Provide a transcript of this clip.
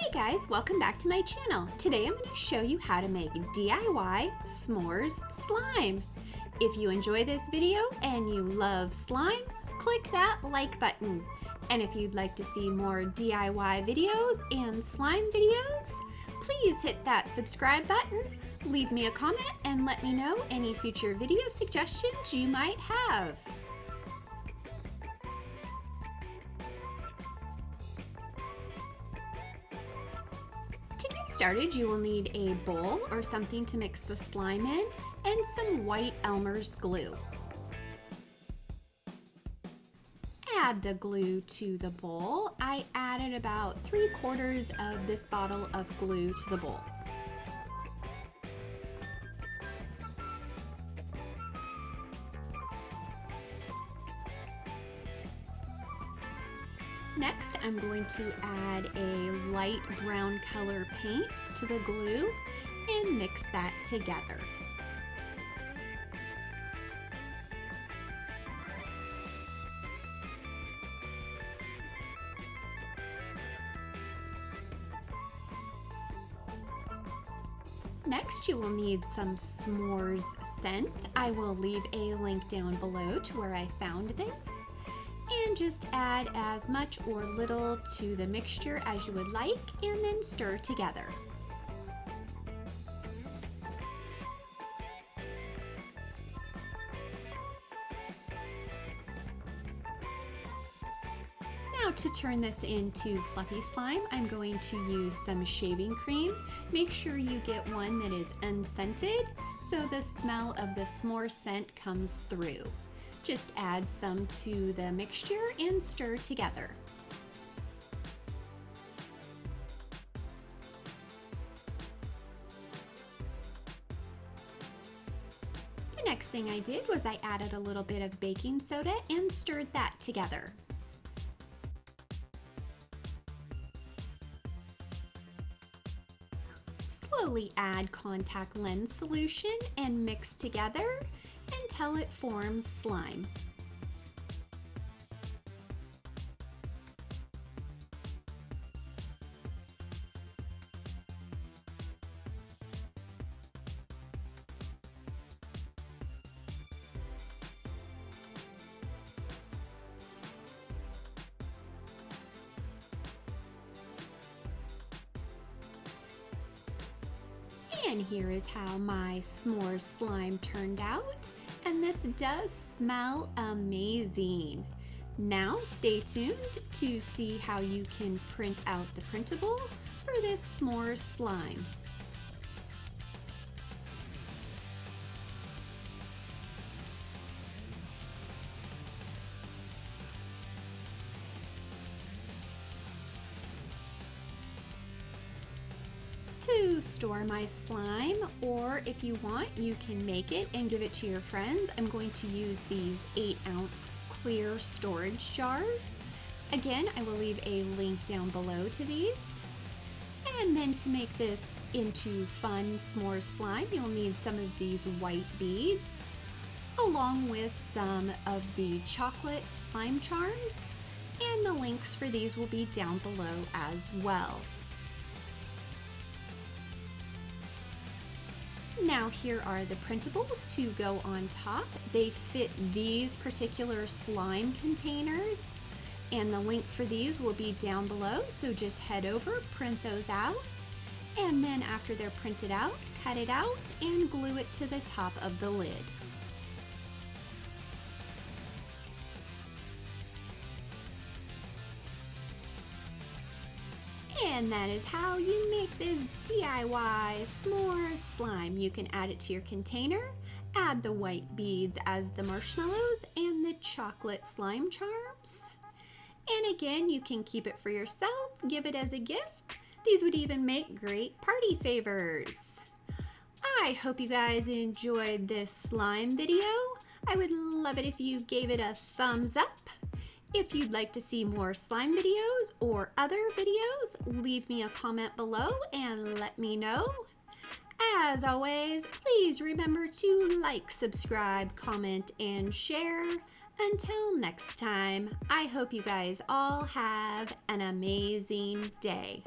Hey guys, welcome back to my channel. Today I'm going to show you how to make DIY s'mores slime. If you enjoy this video and you love slime, click that like button. And if you'd like to see more DIY videos and slime videos, please hit that subscribe button, leave me a comment, and let me know any future video suggestions you might have. To get started, you will need a bowl or something to mix the slime in and some white Elmer's glue. Add the glue to the bowl. I added about 3/4 of this bottle of glue to the bowl. Next, I'm going to add a light brown color paint to the glue and mix that together. Next, you will need some s'mores scent. I will leave a link down below to where I found this. And just add as much or little to the mixture as you would like and then stir together. Now to turn this into fluffy slime, I'm going to use some shaving cream. Make sure you get one that is unscented so the smell of the s'more scent comes through. Just add some to the mixture and stir together. The next thing I did was I added a little bit of baking soda and stirred that together. Slowly add contact lens solution and mix together until it forms slime. And here is how my s'more slime turned out. And this does smell amazing. Now stay tuned to see how you can print out the printable for this s'more slime. To store my slime, or if you want, you can make it and give it to your friends. I'm going to use these 8-ounce clear storage jars. Again, I will leave a link down below to these. And then to make this into fun s'more slime, you'll need some of these white beads, along with some of the chocolate slime charms, and the links for these will be down below as well. Now here are the printables to go on top. They fit these particular slime containers, and the link for these will be down below, so just head over, print those out, and then after they're printed out, cut it out and glue it to the top of the lid. And that is how you make this DIY s'more slime. You can add it to your container, add the white beads as the marshmallows and the chocolate slime charms. And again, you can keep it for yourself, give it as a gift. These would even make great party favors. I hope you guys enjoyed this slime video. I would love it if you gave it a thumbs up. If you'd like to see more slime videos or other videos, leave me a comment below and let me know. As always, please remember to like, subscribe, comment, and share. Until next time, I hope you guys all have an amazing day.